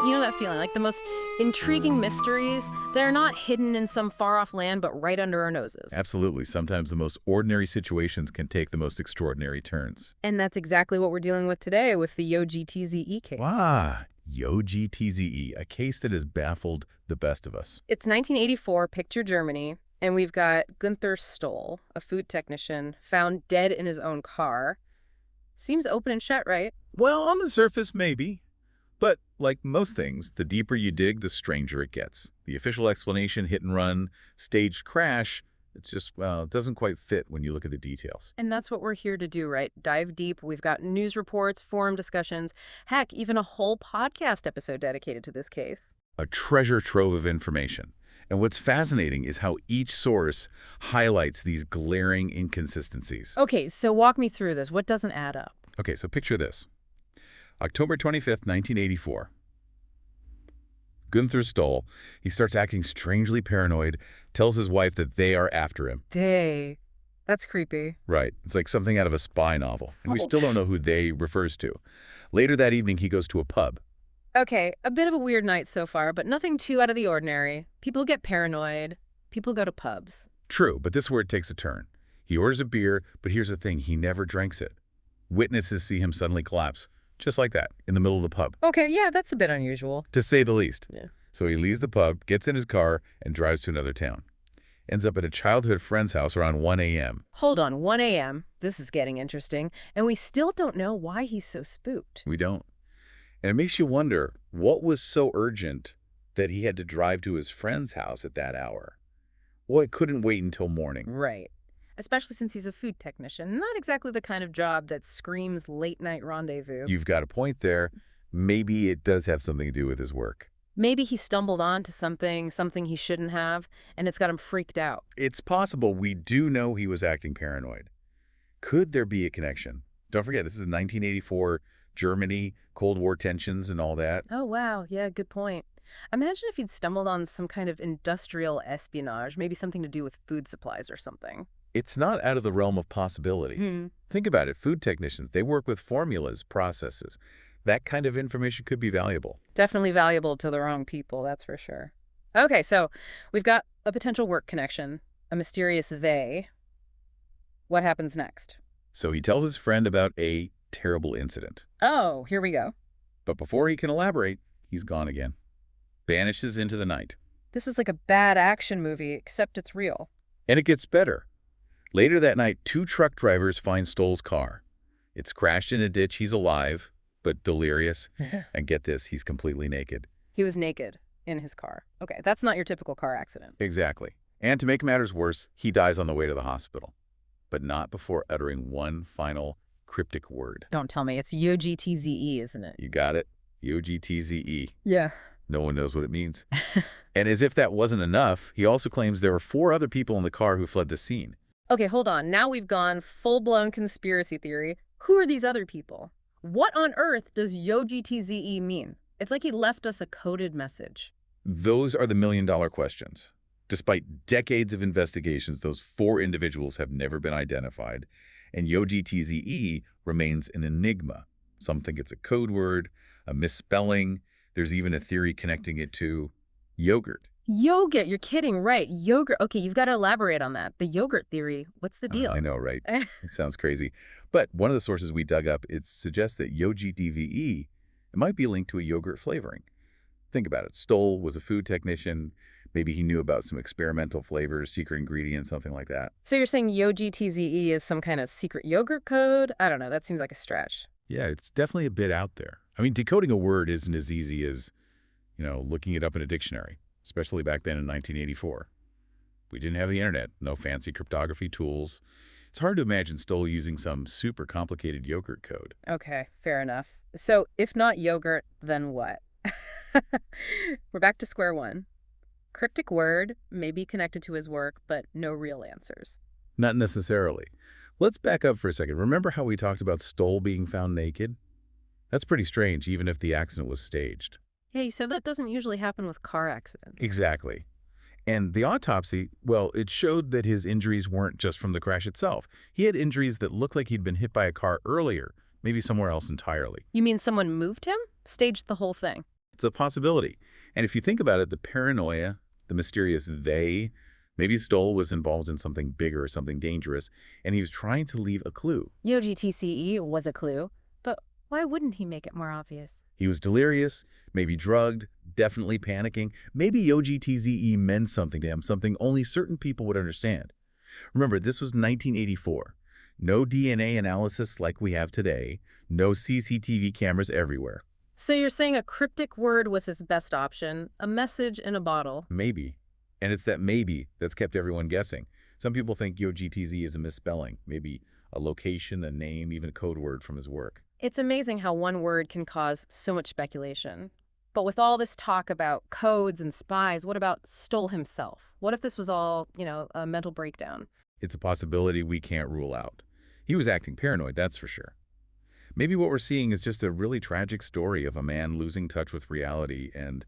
You know that feeling, like the most intriguing mysteries that are not hidden in some far-off land, but right under our noses. Absolutely. Sometimes the most ordinary situations can take the most extraordinary turns. And that's exactly what we're dealing with today with the YOGTZE case. Ah, YOGTZE, a case that has baffled the best of us. It's 1984, picture Germany, and we've got Günther Stoll, a food technician, found dead in his own car. Seems open and shut, right? Well, on the surface, maybe. But like most things, the deeper you dig, the stranger it gets. The official explanation, hit and run, staged crash, it's just, well, it doesn't quite fit when you look at the details. And that's what we're here to do, right? Dive deep. We've got news reports, forum discussions, heck, even a whole podcast episode dedicated to this case. A treasure trove of information. And what's fascinating is how each source highlights these glaring inconsistencies. Okay, so walk me through this. What doesn't add up? Okay, so picture this. October 25th, 1984. Günther Stoll, he starts acting strangely paranoid, tells his wife that they are after him. They. That's creepy. Right. It's like something out of a spy novel. And we still don't know who they refers to. Later that evening, he goes to a pub. Okay, a bit of a weird night so far, but nothing too out of the ordinary. People get paranoid. People go to pubs. True, but this is where it takes a turn. He orders a beer, but here's the thing, he never drinks it. Witnesses see him suddenly collapse, just like that, in the middle of the pub. Okay, yeah, that's a bit unusual. To say the least. Yeah. So he leaves the pub, gets in his car, and drives to another town. Ends up at a childhood friend's house around 1 a.m. Hold on, 1 a.m. This is getting interesting, and we still don't know why he's so spooked. We don't. And it makes you wonder, what was so urgent that he had to drive to his friend's house at that hour? Well, it couldn't wait until morning. Right. Especially since he's a food technician. Not exactly the kind of job that screams late-night rendezvous. You've got a point there. Maybe it does have something to do with his work. Maybe he stumbled onto something he shouldn't have, and it's got him freaked out. It's possible. We do know he was acting paranoid. Could there be a connection? Don't forget, this is 1984, Germany, Cold War tensions and all that. Oh, wow. Yeah, good point. Imagine if he'd stumbled on some kind of industrial espionage, maybe something to do with food supplies or something. It's not out of the realm of possibility. Think about it. Food technicians, they work with formulas, processes. That kind of information could be valuable. Definitely valuable to the wrong people, that's for sure. Okay, so we've got a potential work connection, a mysterious they. What happens next? So he tells his friend about a terrible incident. Oh, here we go. But before he can elaborate, he's gone again. Vanishes into the night. This is like a bad action movie, except it's real. And it gets better. Later that night, 2 truck drivers find Stoll's car. It's crashed in a ditch. He's alive, but delirious. And get this, he's completely naked. He was naked in his car. Okay, that's not your typical car accident. Exactly. And to make matters worse, he dies on the way to the hospital. But not before uttering one final cryptic word. Don't tell me. It's YOGTZE, isn't it? You got it. YOGTZE. Yeah. No one knows what it means. And as if that wasn't enough, he also claims there were 4 other people in the car who fled the scene. Okay, hold on. Now we've gone full-blown conspiracy theory. Who are these other people? What on earth does YOGTZE mean? It's like he left us a coded message. Those are the million-dollar questions. Despite decades of investigations, those 4 individuals have never been identified, and YOGTZE remains an enigma. Some think it's a code word, a misspelling. There's even a theory connecting it to yogurt. Yogurt, you're kidding, right? Yogurt. Okay, you've got to elaborate on that. The yogurt theory, what's the deal? I know, right? It sounds crazy. But one of the sources we dug up, it suggests that YOGTZE, it might be linked to a yogurt flavoring. Think about it. Stoll was a food technician. Maybe he knew about some experimental flavors, secret ingredients, something like that. So you're saying YOGTZE is some kind of secret yogurt code? I don't know. That seems like a stretch. Yeah, it's definitely a bit out there. I mean, decoding a word isn't as easy as, looking it up in a dictionary, especially back then in 1984. We didn't have the internet, no fancy cryptography tools. It's hard to imagine Stoll using some super complicated yogurt code. Okay, fair enough. So if not yogurt, then what? We're back to square one. Cryptic word may be connected to his work, but no real answers. Not necessarily. Let's back up for a second. Remember how we talked about Stoll being found naked? That's pretty strange, even if the accident was staged. Yeah, you said that doesn't usually happen with car accidents. Exactly. And the autopsy, well, it showed that his injuries weren't just from the crash itself. He had injuries that looked like he'd been hit by a car earlier, maybe somewhere else entirely. You mean someone moved him? Staged the whole thing? It's a possibility. And if you think about it, the paranoia, the mysterious they, maybe Stoll was involved in something bigger, something dangerous, and he was trying to leave a clue. YOGTZE was a clue, but why wouldn't he make it more obvious? He was delirious, maybe drugged, definitely panicking. Maybe YOGTZE meant something to him, something only certain people would understand. Remember, this was 1984. No DNA analysis like we have today. No CCTV cameras everywhere. So you're saying a cryptic word was his best option, a message in a bottle. Maybe. And it's that maybe that's kept everyone guessing. Some people think YOGTZ is a misspelling, maybe a location, a name, even a code word from his work. It's amazing how one word can cause so much speculation. But with all this talk about codes and spies, what about Stoll himself? What if this was all, a mental breakdown? It's a possibility we can't rule out. He was acting paranoid, that's for sure. Maybe what we're seeing is just a really tragic story of a man losing touch with reality, and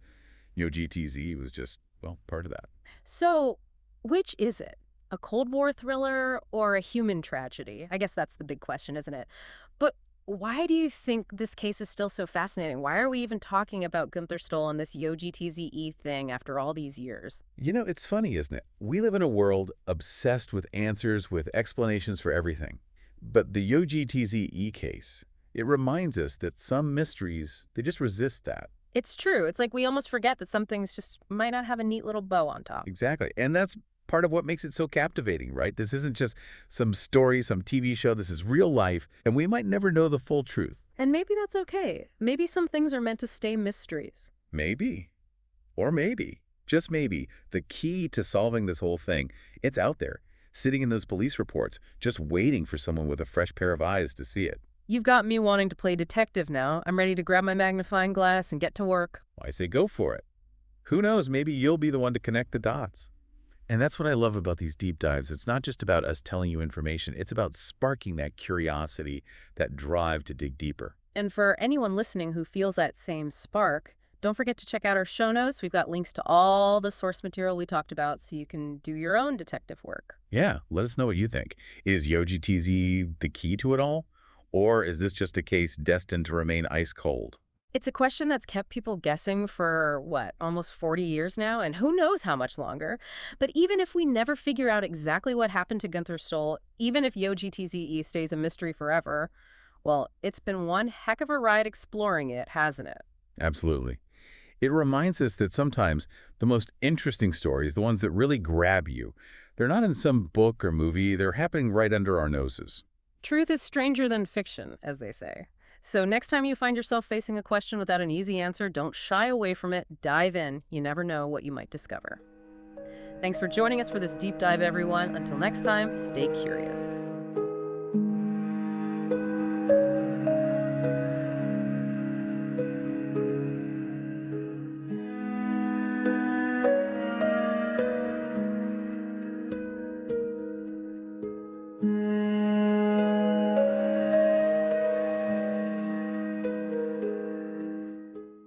YOGTZ was just, well, part of that. So, which is it? A Cold War thriller or a human tragedy? I guess that's the big question, isn't it? But why do you think this case is still so fascinating? Why are we even talking about Günther Stoll and this YOGTZE thing after all these years? It's funny, isn't it? We live in a world obsessed with answers, with explanations for everything. But the YOGTZE case, it reminds us that some mysteries, they just resist that. It's true. It's like we almost forget that some things just might not have a neat little bow on top. Exactly. And that's part of what makes it so captivating, right? This isn't just some story, some TV show. This is real life, and we might never know the full truth. And maybe that's okay. Maybe some things are meant to stay mysteries. Maybe. Or maybe. Just maybe. The key to solving this whole thing, it's out there, sitting in those police reports, just waiting for someone with a fresh pair of eyes to see it. You've got me wanting to play detective now. I'm ready to grab my magnifying glass and get to work. I say go for it. Who knows, maybe you'll be the one to connect the dots. And that's what I love about these deep dives. It's not just about us telling you information. It's about sparking that curiosity, that drive to dig deeper. And for anyone listening who feels that same spark, don't forget to check out our show notes. We've got links to all the source material we talked about so you can do your own detective work. Yeah, let us know what you think. Is YOGTZ the key to it all? Or is this just a case destined to remain ice cold? It's a question that's kept people guessing for, almost 40 years now, and who knows how much longer. But even if we never figure out exactly what happened to Günther Stoll, even if YOGTZE stays a mystery forever, well, it's been one heck of a ride exploring it, hasn't it? Absolutely. It reminds us that sometimes the most interesting stories, the ones that really grab you, they're not in some book or movie, they're happening right under our noses. Truth is stranger than fiction, as they say. So next time you find yourself facing a question without an easy answer, don't shy away from it. Dive in. You never know what you might discover. Thanks for joining us for this deep dive, everyone. Until next time, stay curious.